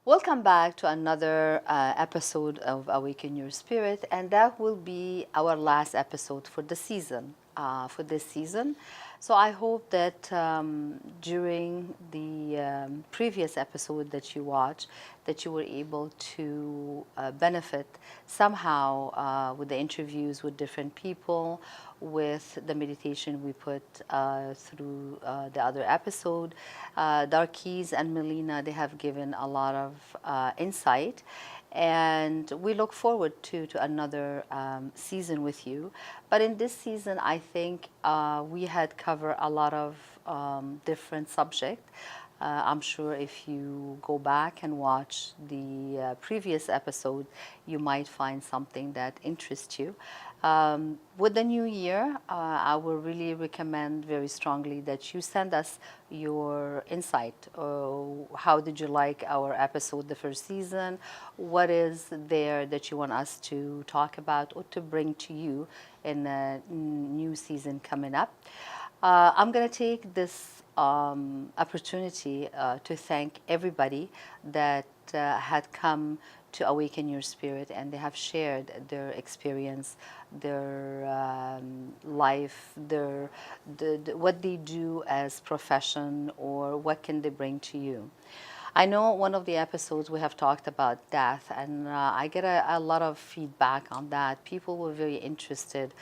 Welcome back to another episode of Awaken Your Spirit, and that will be our last episode for the season. For this season, so I hope that during the previous episode that you watched, that you were able to benefit somehow with the interviews with different people, with the meditation we put through the other episode. Darkis and Melina, they have given a lot of insight, and we look forward to another season with you. But in this season, I think we had covered a lot of different subjects. I'm sure if you go back and watch the previous episode, you might find something that interests you. With the new year, I will really recommend very strongly that you send us your insight. How did you like our episode the first season? What is there that you want us to talk about or to bring to you in a new season coming up? I'm going to take this opportunity to thank everybody that had come to awaken your spirit, and they have shared their experience, their life, what they do as profession, or what can they bring to you. I know one of the episodes we have talked about death, and I get a lot of feedback on that. People were very interested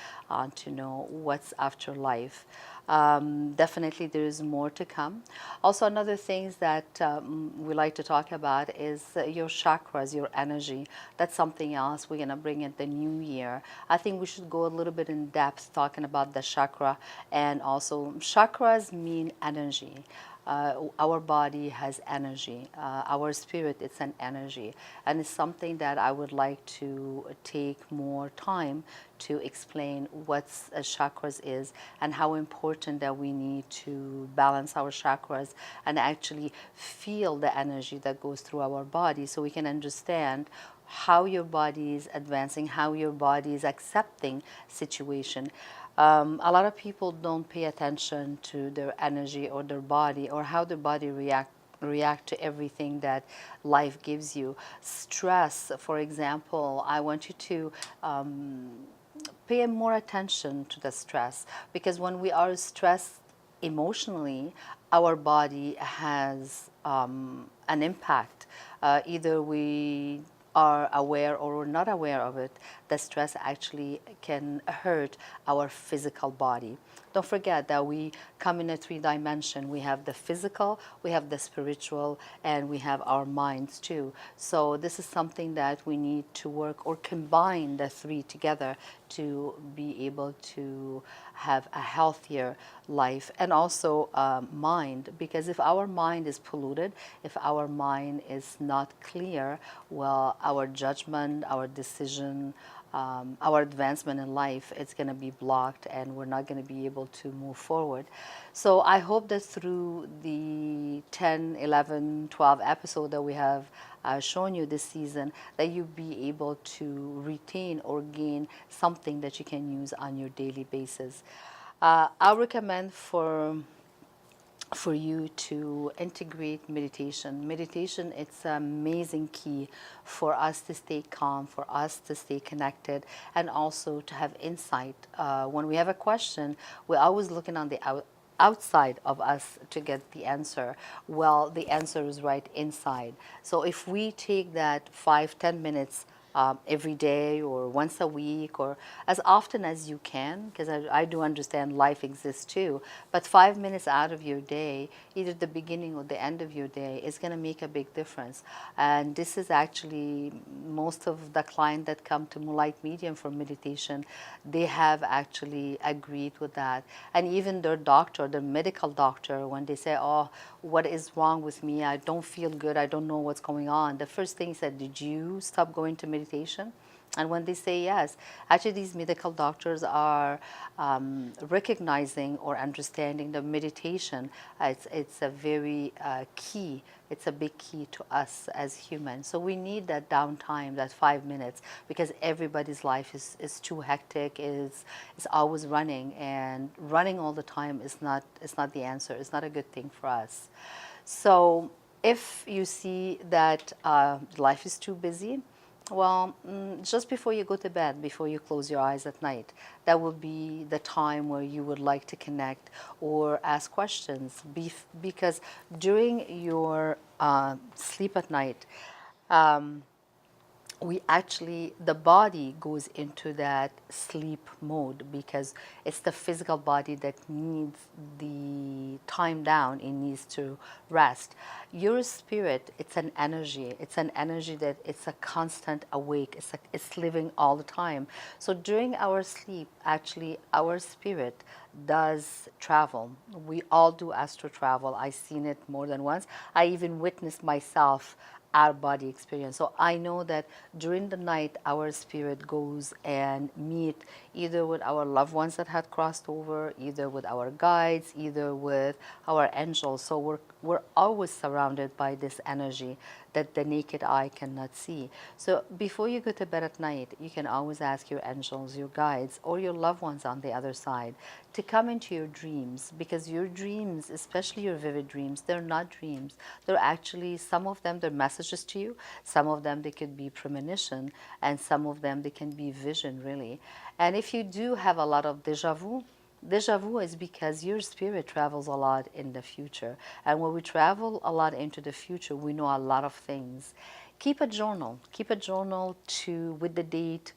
to know what's after life. Definitely, there is more to come. Also, another things that we like to talk about is your chakras, your energy. That's something else we're gonna bring in the new year. I think we should go a little bit in depth talking about the chakra, and also chakras mean energy. Our body has energy. Our spirit, it's an energy. And it's something that I would like to take more time to explain what chakras is and how important that we need to balance our chakras and actually feel the energy that goes through our body so we can understand how your body is advancing, how your body is accepting situation. A lot of people don't pay attention to their energy or their body or how their body react to everything that life gives you. Stress, for example, I want you to pay more attention to the stress, because when we are stressed emotionally, our body has an impact. Either we are aware or we're not aware of it, the stress actually can hurt our physical body. Don't forget that we come in a three dimension. We have the physical, we have the spiritual, and we have our minds too. So this is something that we need to work or combine the three together to be able to have a healthier life, and also mind, because if our mind is polluted, if our mind is not clear, well, our judgment, our decision, our advancement in life, it's going to be blocked and we're not going to be able to move forward. So I hope that through the 10, 11, 12 episode that we have shown you this season, that you be able to retain or gain something that you can use on your daily basis. I recommend for you to integrate meditation. Meditation, it's an amazing key for us to stay calm, for us to stay connected, and also to have insight. When we have a question, we're always looking on the outside of us to get the answer. Well, the answer is right inside. So if we take that 5-10 minutes every day or once a week or as often as you can, because I do understand life exists too, but 5 minutes out of your day, either the beginning or the end of your day, is going to make a big difference. And this is actually most of the clients that come to Moonlight Medium for meditation, they have actually agreed with that. And even their doctor, their medical doctor, when they say, oh, what is wrong with me? I don't feel good. I don't know what's going on. The first thing he said, did you stop going to meditation? And when they say yes, actually these medical doctors are recognizing or understanding the meditation. It's a very key, it's a big key to us as humans. So we need that downtime, that 5 minutes, because everybody's life is too hectic, is always running, and running all the time is not the answer. It's not a good thing for us. So If you see that life is too busy, well, just before you go to bed, before you close your eyes at night, that would be the time where you would like to connect or ask questions. Because during your sleep at night, we actually, the body goes into that sleep mode because it's the physical body that needs the time down, it needs to rest. Your spirit, it's an energy, that it's a constant awake, it's living all the time. So during our sleep, actually our spirit does travel. We all do astral travel. I've seen it more than once. I even witnessed myself our body experience. So I know that during the night, our spirit goes and meet either with our loved ones that had crossed over, either with our guides, either with our angels. So we're always surrounded by this energy that the naked eye cannot see. So before you go to bed at night, you can always ask your angels, your guides, or your loved ones on the other side to come into your dreams, because your dreams, especially your vivid dreams, they're not dreams. They're actually, some of them, they're messages to you. Some of them, they could be premonition, and some of them, they can be vision, really. And if you do have a lot of deja vu, deja vu is because your spirit travels a lot in the future. And when we travel a lot into the future, we know a lot of things. Keep a journal. Keep a journal with the date,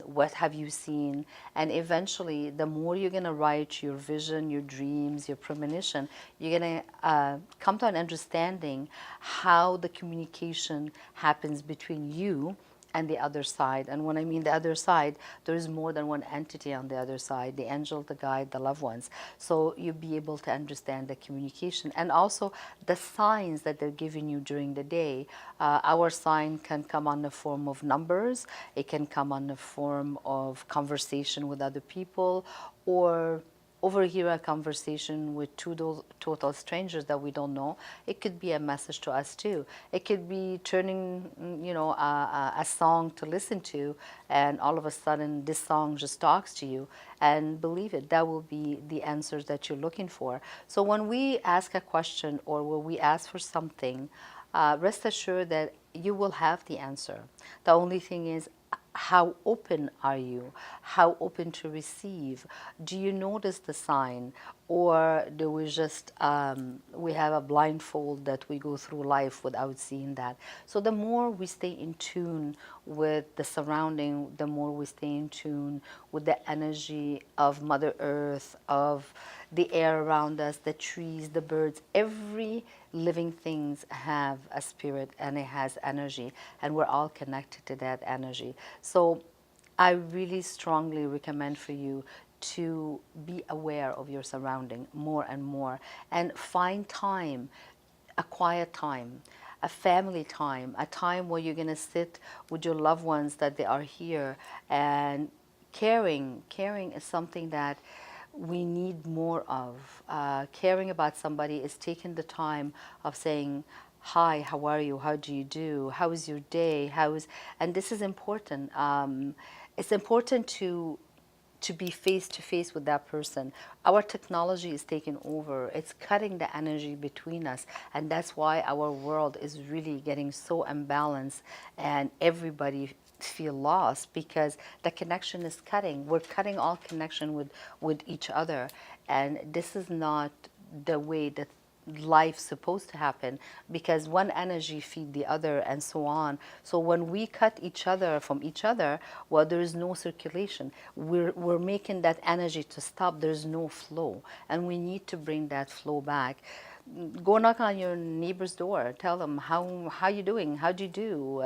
what have you seen, and eventually the more you're going to write your vision, your dreams, your premonition, you're going to come to an understanding how the communication happens between you and the other side. And when I mean the other side, there is more than one entity on the other side, the angel, the guide, the loved ones. So you'll be able to understand the communication and also the signs that they're giving you during the day. Our sign can come on the form of numbers, it can come on the form of conversation with other people, or overhear a conversation with two total strangers that we don't know. It could be a message to us too. It could be turning, a song to listen to, and all of a sudden this song just talks to you. And believe it, that will be the answers that you're looking for. So when we ask a question or when we ask for something, rest assured that you will have the answer. The only thing is, how open are you? How open to receive? Do you notice the sign? Or do we just, we have a blindfold that we go through life without seeing that? So the more we stay in tune with the surrounding, the more we stay in tune with the energy of Mother Earth, of the air around us, the trees, the birds, every living things have a spirit and it has energy, and we're all connected to that energy. So I really strongly recommend for you to be aware of your surrounding more and more, and find time, a quiet time, a family time, a time where you're going to sit with your loved ones that they are here. And caring is something that we need more of. Caring about somebody is taking the time of saying, hi, how are you? How do you do? How is your day? And this is important. It's important to be face to face with that person. Our technology is taking over. It's cutting the energy between us. And that's why our world is really getting so imbalanced and everybody feel lost, because the connection is cutting. We're cutting all connection with each other. And this is not the way that life's supposed to happen, because one energy feed the other and so on. So when we cut each other from each other, well, there is no circulation. We're making that energy to stop. There's no flow, and we need to bring that flow back. Go knock on your neighbor's door. Tell them how you doing. How'd you do?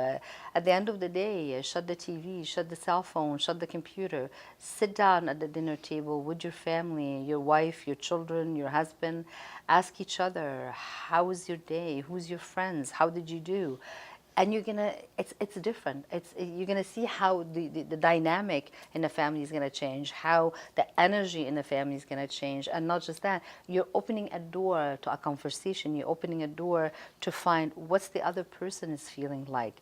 At the end of the day, shut the TV, shut the cell phone, shut the computer. Sit down at the dinner table with your family, your wife, your children, your husband. Ask each other, how was your day? Who's your friends? How did you do? And you're gonna, it's different. You're gonna see how the dynamic in the family is gonna change, how the energy in the family is gonna change. And not just that, you're opening a door to a conversation. You're opening a door to find what's the other person is feeling like.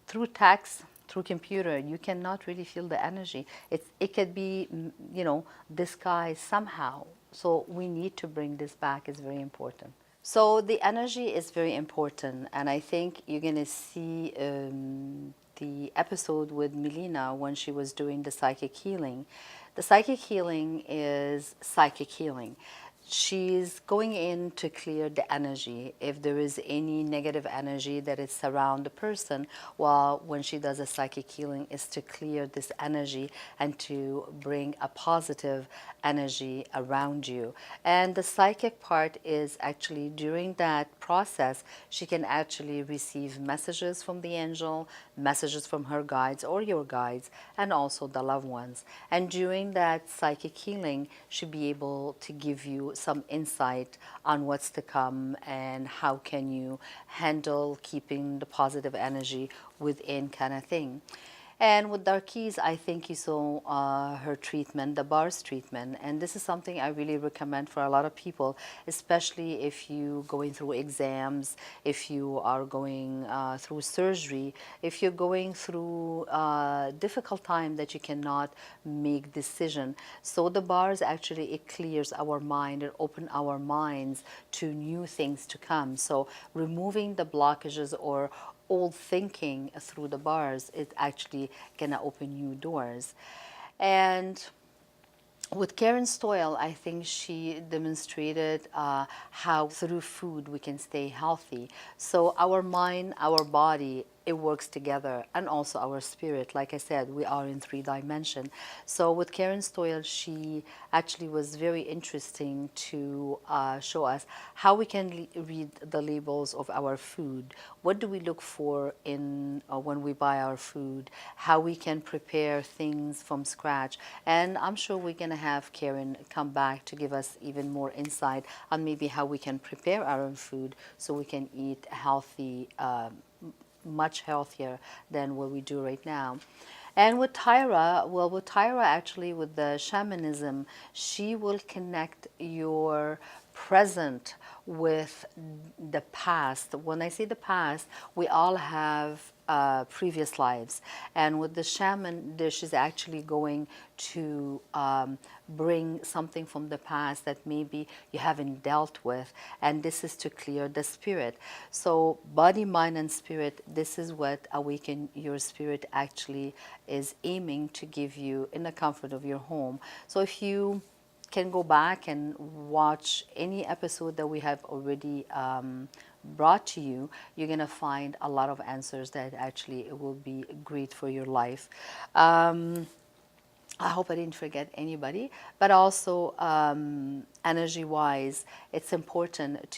Through text, through computer, you cannot really feel the energy. It could be, disguised somehow. So we need to bring this back. It's very important. So the energy is very important, and I think you're going to see the episode with Melina when she was doing the psychic healing. The psychic healing is psychic healing. She's going in to clear the energy. If there is any negative energy that is around the person, while when she does a psychic healing is to clear this energy and to bring a positive energy around you. And the psychic part is actually during that process, she can actually receive messages from the angel, messages from her guides or your guides, and also the loved ones. And during that psychic healing, she'll be able to give you some insight on what's to come and how can you handle keeping the positive energy within, kind of thing. And with Darkis, I think you saw her treatment, the bars treatment, and this is something I really recommend for a lot of people, especially if you going through exams, if you are going through surgery, if you're going through a difficult time that you cannot make decision. So the bars actually, it clears our mind, it opens our minds to new things to come. So removing the blockages or old thinking through the bars is actually gonna open new doors. And with Karen Stoyle, I think she demonstrated how through food we can stay healthy. So our mind, our body, it works together, and also our spirit. Like I said, we are in 3 dimensions. So with Karen Stoyle, she actually was very interesting to show us how we can read the labels of our food. What do we look for in when we buy our food? How we can prepare things from scratch. And I'm sure we're going to have Karen come back to give us even more insight on maybe how we can prepare our own food so we can eat healthy, much healthier than what we do right now. And with Tyra, well, with Tyra actually, with the shamanism, she will connect your present with the past. When I say the past, we all have previous lives. And with the shaman, she's actually going to bring something from the past that maybe you haven't dealt with. And this is to clear the spirit. So body, mind, and spirit, this is what Awaken Your Spirit actually is aiming to give you in the comfort of your home. So if you can go back and watch any episode that we have already brought to you, you're going to find a lot of answers that actually it will be great for your life. I hope I didn't forget anybody, but also energy-wise, it's important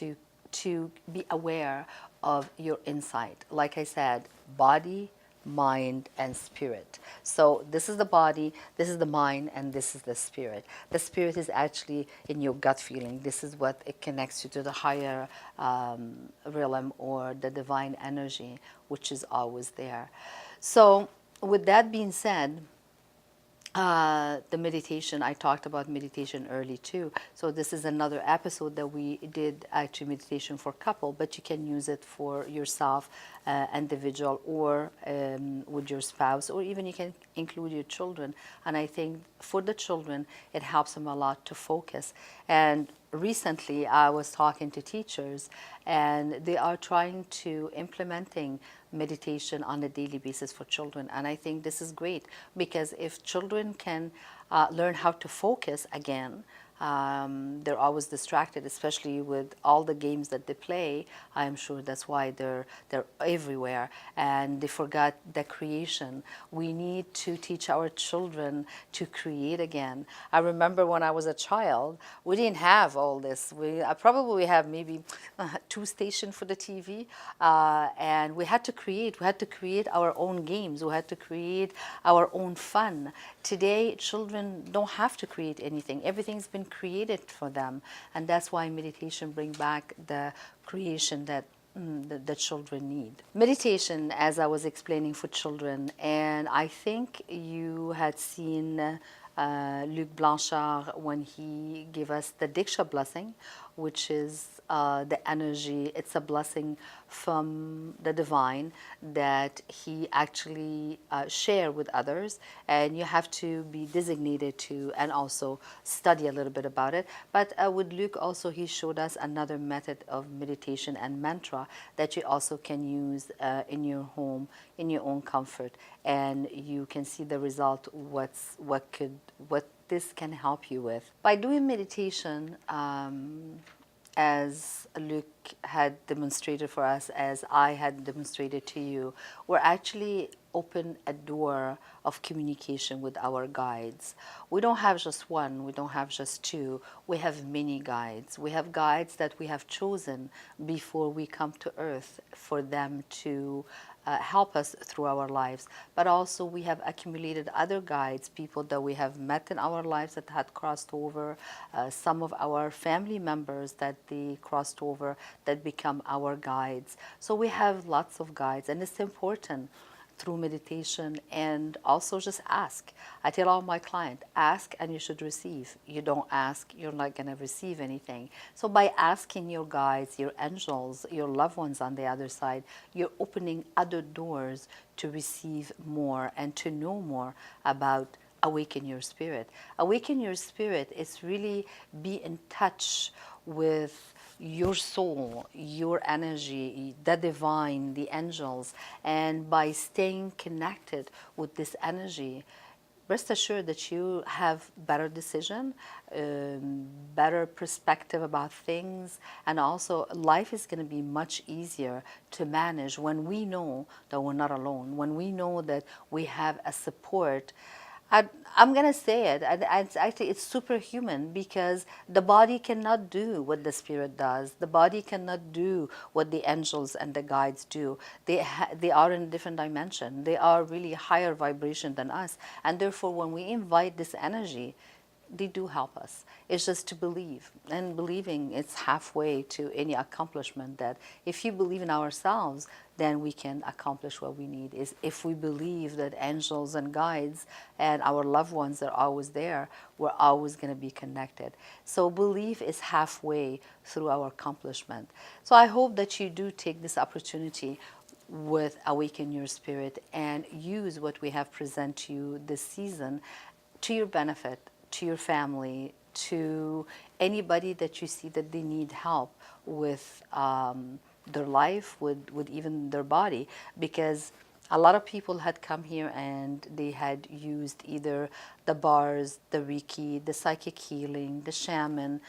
to be aware of your insight. Like I said, body, mind, and spirit. So this is the body, this is the mind, and this is the spirit. The spirit is actually in your gut feeling. This is what it connects you to the higher realm or the divine energy, which is always there. So with that being said, the meditation, I talked about meditation early too. So this is another episode that we did actually meditation for couple, but you can use it for yourself, individual, or with your spouse, or even you can include your children. And I think for the children, it helps them a lot to focus. And recently I was talking to teachers and they are trying to implementing meditation on a daily basis for children, and I think this is great because if children can learn how to focus again, they're always distracted, especially with all the games that they play. I'm sure that's why they're everywhere and they forgot the creation. We need to teach our children to create again. I remember when I was a child, we didn't have all this. We probably have maybe 2 stations for the TV, and we had to create. We had to create our own games. We had to create our own fun. Today, children don't have to create anything. Everything's been created for them, and that's why meditation brings back the creation that the children need. Meditation, as I was explaining for children, and I think you had seen Luc Blanchard when he gave us the Diksha blessing, which is the energy. It's a blessing from the divine that he actually share with others, and you have to be designated to and also study a little bit about it. But with Luke also, he showed us another method of meditation and mantra that you also can use in your home, in your own comfort, and you can see the result. What this can help you with by doing meditation. As Luke had demonstrated for us, as I had demonstrated to you, we're actually open a door of communication with our guides. We don't have just one, we don't have just two, we have many guides. We have guides that we have chosen before we come to earth for them to help us through our lives. But also we have accumulated other guides, people that we have met in our lives that had crossed over, some of our family members that they crossed over that become our guides. So we have lots of guides, and it's important through meditation, and also just ask. I tell all my clients, ask and you should receive. You don't ask, you're not going to receive anything. So by asking your guides, your angels, your loved ones on the other side, you're opening other doors to receive more and to know more about awaken your spirit. Awaken your spirit is really be in touch with your soul, your energy, the divine, the angels, and by staying connected with this energy, rest assured that you have better decision, better perspective about things, and also life is going to be much easier to manage when we know that we're not alone, when we know that we have a support. I'm going to say it, and actually it's superhuman, because the body cannot do what the spirit does. The body cannot do what the angels and the guides do. They are in a different dimension. They are really higher vibration than us. And therefore, when we invite this energy, they do help us. It's just to believe. And believing, it's halfway to any accomplishment. That if you believe in ourselves, then we can accomplish what we need. Is if we believe that angels and guides and our loved ones are always there, we're always going to be connected. So belief is halfway through our accomplishment. So I hope that you do take this opportunity with Awaken Your Spirit and use what we have presented to you this season to your benefit, to your family, to anybody that you see that they need help with their life, with even their body. Because a lot of people had come here and they had used either the bars, the Reiki, the psychic healing, the shaman,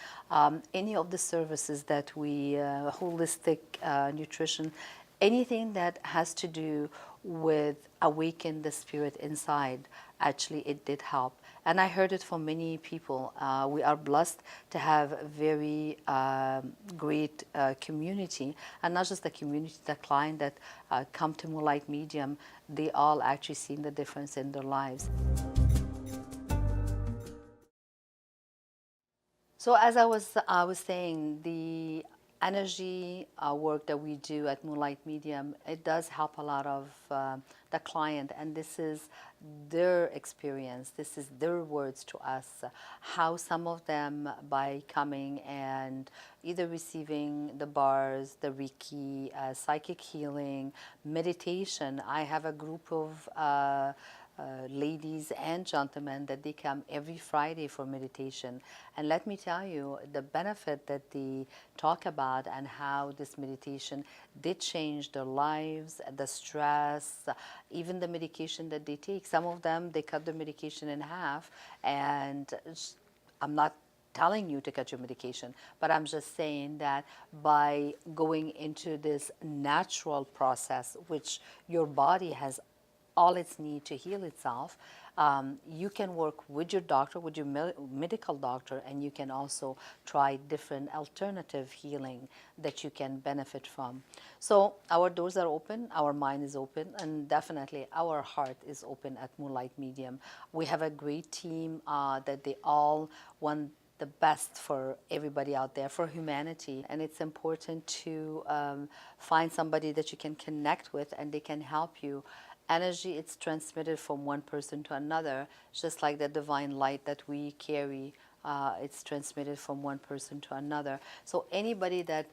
any of the services that we, holistic nutrition, anything that has to do with awaken the spirit inside. Actually, it did help. And I heard it from many people. We are blessed to have a very great community, and not just the community, the client that come to Moonlight Medium, they all actually seen the difference in their lives. So as I was saying, the energy work that we do at Moonlight Medium, it does help a lot of the client, and this is their experience, this is their words to us, how some of them, by coming and either receiving the bars, the Reiki, psychic healing, meditation. I have a group of ladies and gentlemen that they come every Friday for meditation. And let me tell you, the benefit that they talk about and how this meditation did change their lives, the stress, even the medication that they take. Some of them, they cut their medication in half, and I'm not telling you to cut your medication, but I'm just saying that by going into this natural process, which your body has all its need to heal itself, you can work with your doctor, with your medical doctor, and you can also try different alternative healing that you can benefit from. So our doors are open, our mind is open, and definitely our heart is open at Moonlight Medium. We have a great team that they all want the best for everybody out there, for humanity. And it's important to find somebody that you can connect with and they can help you. Energy, it's transmitted from one person to another, just like the divine light that we carry it's transmitted from one person to another. So anybody that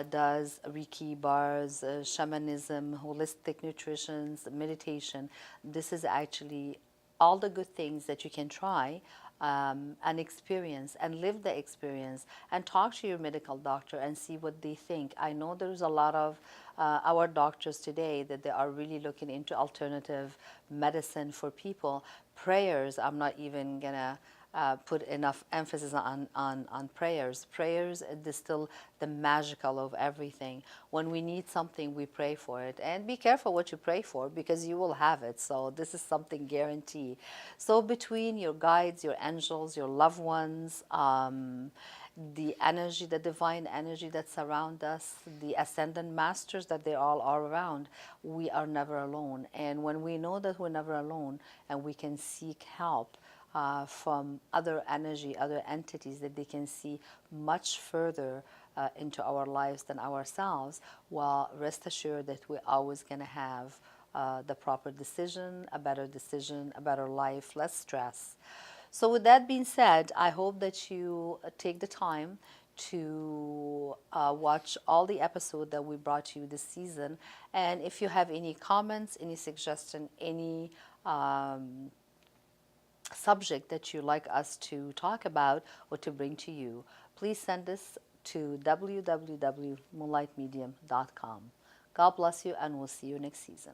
does Reiki bars, shamanism, holistic nutrition, meditation, this is actually all the good things that you can try and experience and live the experience and talk to your medical doctor and see what they think. I know there's a lot of our doctors today that they are really looking into alternative medicine for people. Prayers, I'm not even gonna put enough emphasis on prayers. Prayers distill the magical of everything. When we need something, we pray for it. And be careful what you pray for, because you will have it. So this is something guaranteed. So between your guides, your angels, your loved ones, the energy, the divine energy that surround us, the ascendant masters that they all are around, we are never alone. And when we know that we're never alone and we can seek help from other energy, other entities that they can see much further into our lives than ourselves, well, rest assured that we're always going to have the proper decision, a better life, less stress. So with that being said, I hope that you take the time to watch all the episodes that we brought you this season. And if you have any comments, any suggestion, any subject that you'd like us to talk about or to bring to you, please send this to www.moonlightmedium.com. God bless you, and we'll see you next season.